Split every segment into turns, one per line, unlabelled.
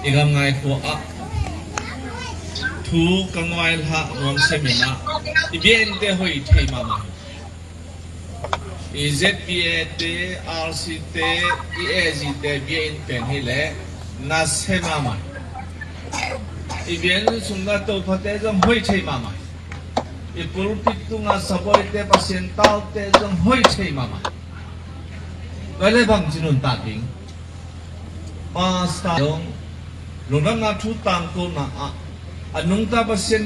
igam ngai ko a thu kangwai ha ngom semina ibien te hoi thei mama izpa te rct eaz te bien pen hile na semama ibien sungna to phate jong hoi thei mama ipul pitunga saboi te pasien tau te jong hoi thei mama le bang jinun ta ding pasta dong lunam na thu tang ko na a anung ta pasien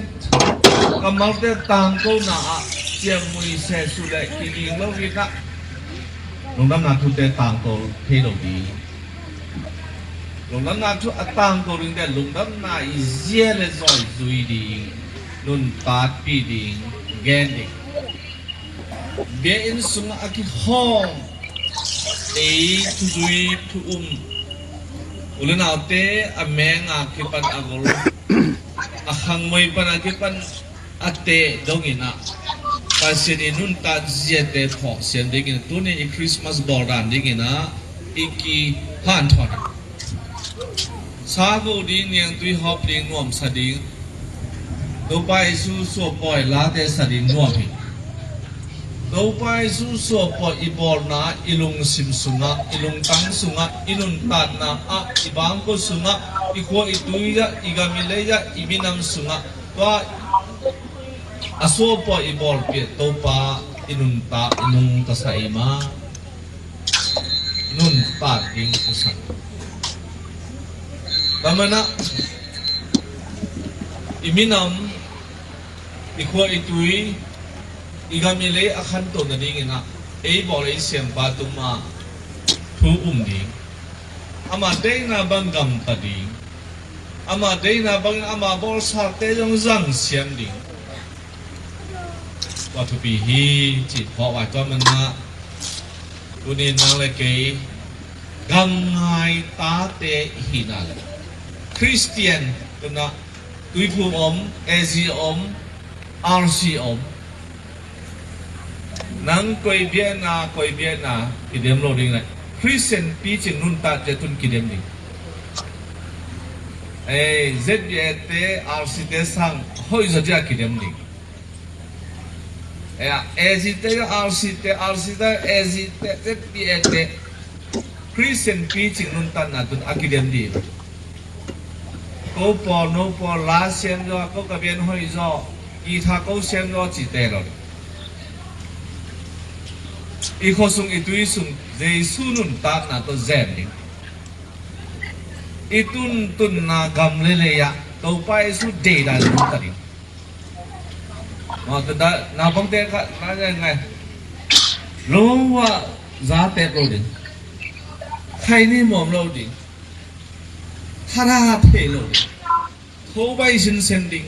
kamal te tang ko na a chiang mui se su le ki ding lo wi ka lunam na thu te tang ko the lo di lunam na thu atang ko ring de lunam na i zia le zoi zui ding nun ta pi ding gen ding be in sung a ki hong ei tu zui tu ulen autte ameng a kipan agol ahang moy pan a kipan ate dongina pasin inun ta jete pho sian degin tuni i Christmas boran degina iki han thon sago di nyang tui hop ding nom sading do pai su so poi la te sading nom hi do pai su so po ibol na ilung sim sunga ilung tang sunga ilun tat na a ibang ko sunga iko ituya igamileya ibinam sunga to aso po ibol pi to pa ilun ta inung ta saima nun ta ding usan tamana iminam iko itui igamile akhan to na ding ina ei bole siam pa tuma thu ding ama dei na bangam ta ding ama dei na bang ama bol sa te jong zang siam ding wa thu pi hi chi pho wa to man na tu ni nang le ke gang ngai ta te hi na Christian tu na tui phu ezi rc nang koi bien na kidem lo ding lai Christian pi chin nun ta je tun kidem ding zbt rct sang hoi zo ja kidem ding azit rct zbt Christian pi chin nun ta na tun akidem di ko po no po la sian jo ko ka bien hoi zo i tha ko sian jo chi te lo iko sung itui sung Jesu nun ta na to zen ding itun tun na gam le le ya to pai su de da lu ta ding ma ta da na bang te ka na ngai lo wa za te lo ding khai ni mom lo ding thara the lo ding tho bai sin sen ding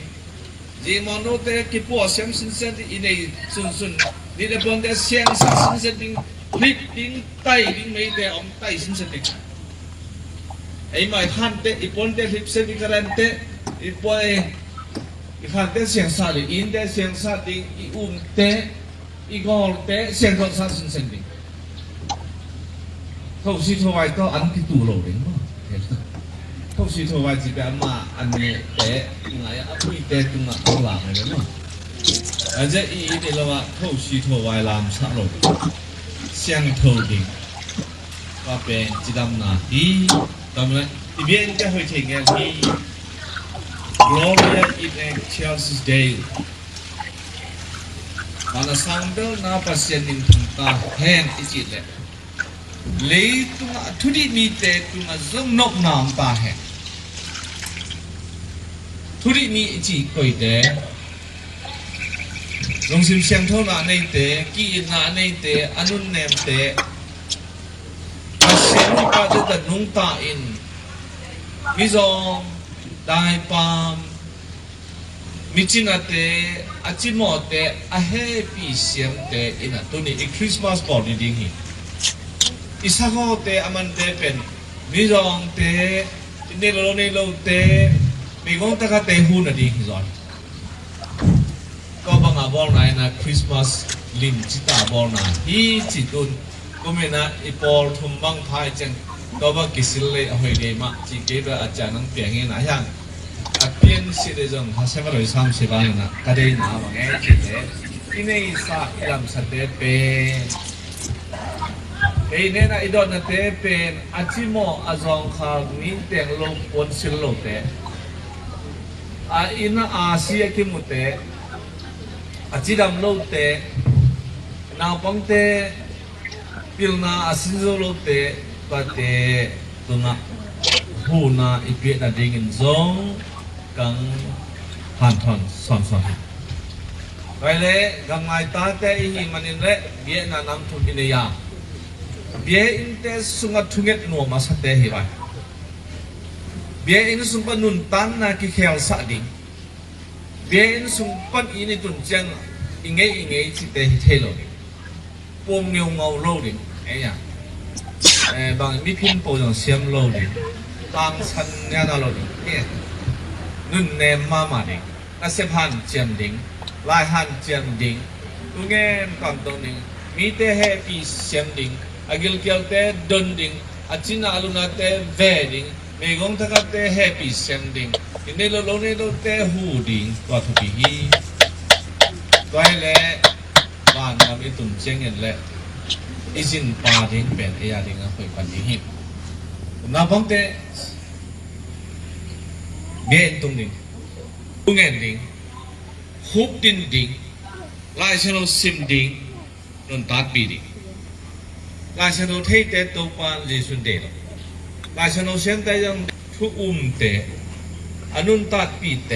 ji mon no te ki po sem sin sen di nei sun đi để bọn để xem sát sinh sinh đinh clip đinh tay đinh mấy để ông tay sinh sinh đinh ấy mà han để bọn để clip sinh đinh cái để bọn han để xem sát đi in để xem sát đinh để gol để xem sát sinh sinh đinh không chỉ thôi vậy to ăn cái tủ lẩu đấy mà không chỉ thôi vậy chỉ để mà ăn nhẹ để ngày ăn bữa để tung là không làm này đấy mà而且一的了话，透气透外蓝色咯，香透的，那边只当那咦，当然一边就会听见咦 ，Gloria in Excelsis Deo， mana sambil na pasien in tungka hen icit le, lei tunga thudi mi te tunga zong nok nam ta hen, thudi mi icit koi te. Long sim siang thâu na nei te ki na nei te anun nem te siang ni pa de da nung ta in mi zong dai pam mi china te achimo te a happy siang te ina to ni Christmas body ding hi isago te aman te pen mi zong te nei lo te mi gong ta ka te hu na ding zon có bằng bol này là Christmas lim chỉ ta bol này hi chỉ tuần có mình là ipol thum băng phai chân ตัวว่ากิสิเลหอยเดมาจีเก็บอาจารย์นั่งเปียงเงี้ยนะยังอาเปียนสิเดจงฮัสเซมาโดยสามสิบวันนะก็ได้นะว่าไงจีเดอินเนยสาอิลามสัตเตเป็นเอ้เนี่ยนะอีดอนนัตเตเป็นอาจิโมอาจงขามินเตียงโลปนสิลโลเตอินาอาเซียคิมุเตอาจิดัมโลเตนาปังเตพิลนาอาซิโซโลเตก็เตตุนะหูนาอีเปียนาดิ่งจงกังหันทอนสอนไปเลยกังไงตาเตอีหิมันนี่เลยเบียนานำทุนอินเดียเบียอินเตสุงัดทุงเอ็ดนัวมาสัตเตหิบายเบียอินสุงปันนุนตันนาคิเคลสัดดิ่งเบียอินสุงปันอินิตุนเจงอิงเงยจิตเตหิเทโลดิ่งปมเงาเงาโลดิ่งไอ้ยังบางมีพิมพ์โปรยเสียมโลดิ่งบางชันยานาโลดิ่งเนี่ยนุ่นเนมมาดิ่งอาเซพันเจียมดิ่งลายหันเจียมดิ่งตุงเงินกำตรงดิ่งมีเตเฮปีเสียมดิ่งอากิลเกียวเตดนดิ่งอาจินาลุนาเตเวดิ่งเมกงทักเตเฮปีเสียมดิ่งอินเดโลเนโลเตหูดิ่งตัวทุกิฮีตัวให้เล่บ้านเรามีตุ่มเชียงเงินเล่อีสินปาดิ่งเป็นเอียดิ่งอ่ะคุยกันดิ่งฮิปน้าพังเตเงินตุ่มดิ่งตุงเงินดิ่งฮุบดิ่งดิ่งลายเชโนซิมดิ่งนนตัดปีดิ่งลายเชโนเทเตตัวปานจีสุนเดลลายเชโนเซนเตยังทุเตอนุนตัดปีเต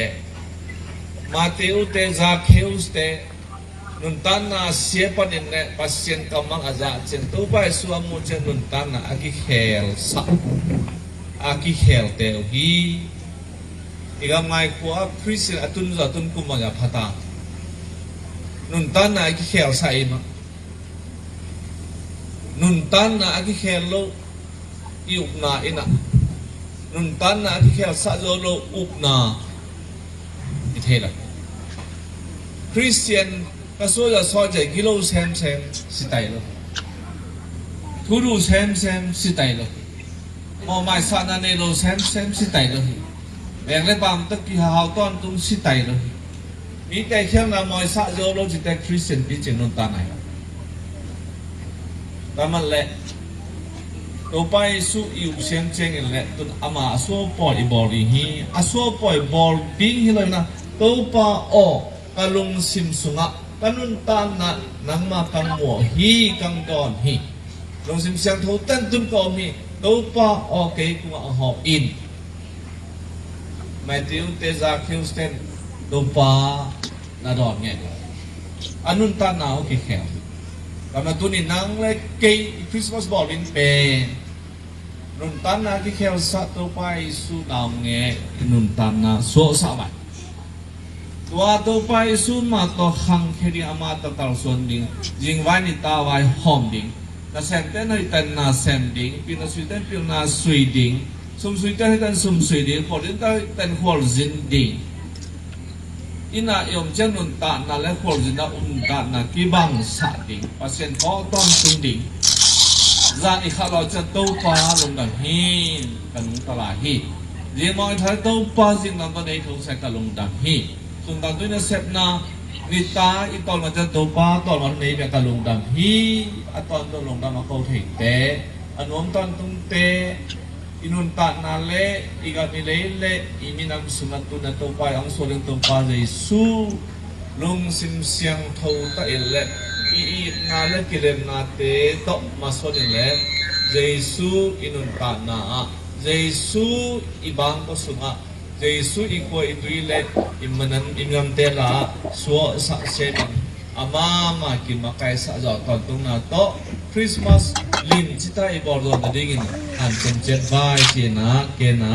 มาเตอุเตซาเคอุสเตนุนตันนาเสียปันอินเนปัสเซียนกำมังอาจารย์เจนตัวไปสวมมุจนุนตันนาอากิเฮลสักอากิเฮลเตอฮีอีกไงขวาคริสต์อตุนจะตุนกุมายาพัตานุนตันนาอากิเฮลใส่มานุนตันนาอากิเฮลโลยุบนาอินะนุนตันนาอากิเฮลสัจโลอุบนาอิเทละคริสเตียนก็ส่วนจะสอนใจกิโลเซมสิตายเลยทุรุเซมสิตายเลยมอไม่สานาเนโลเซมสิตายเลยแบ่งเลยบางตะกี้หาต้นตุ้งสิตายเลยมีแต่เที่ยงนามอยสัจโลจิตแต่คริสเตียนพิจิตรนุนตันไหนแต่มันแหละตัวไปสู้อยู่เชียงเชียงแหละตุนอามาสู้ปล่อยบอลฮีอาสู้ปล่อยบอลบิงฮีเลยนะตัวป้าโอกะลุงซิมสุงะกันุนตานะนังมากังหัวฮีกังดอนฮีลุงซิมเสียงทูเต้นตุนก็มีตัวป้าโอเกยกุงหอบอินไม่ติวเตซาคิวสเตนตัวป้านาดอนเงี้ยอนุนตานะโอเคแข็งแต่มาตัวนี้นังเลยเกยคริสต์มาสบอลลินเป็นนุนตันนะที่เขาสัตว์ตัวไปสู้ดาวเงี้ยนุนตันนะโซ่สบายตัวไปสู้มาตัวขังแค่ดีอามาตตาส่วนดิ่งยิงไว้ในตาไว้หอมดิ่งแต่เซนเต้นให้เต้นนาเซนดิ่งปีนาสุยเต้นปีนาสุยดิ่งสมสุยเต้นให้เต้นสมสุยดิ่งขอดิ่งเต้นขอจินดิ่งอิน่ายอมเจ้านุนตานาและขอจินนาตานากีบังสัตดิ่งปัสเซนพ่อต้นตุงดิ่งจานอีกข้าเราจะตู้ปลาลงกันฮีกันลงตลาดฮีเรียนมองท้ายตู้ปลาสิ่งนั้นก็ได้ถูกใส่กันลงดังฮีส่วนตอนนี้เนี่ยเสพนานิตาอีตอนมันจะตู้ปลาตอนวันนี้เป็นกันลงดังฮีตอนตัวลงดังมาเขาถึงเตะอันนู้นตอนตุ้งเตะอินุนตานาเล่อีกามิเล่เล่อีมินำสุนัตุนตู้ปลาอังสุรินตู้ปลาเจสุลงสิมเสียงทูตะเอเล่อีนาเลกิเลมนาเตโตมาสอนเล่เจสุอินุนตานาเจสุอีบางก็สุงะเจสุอีกว่าอีดุยเล่อิมันนั้นอิมยัมเตล่าสัวสักเซนอามากินมาไกสักจอดตอนตรงนั้นโตคริสต์มาสลินจิตาอีบอร์ดอนดิ่งอันเจนเจ็ดใบเจนะเกนะ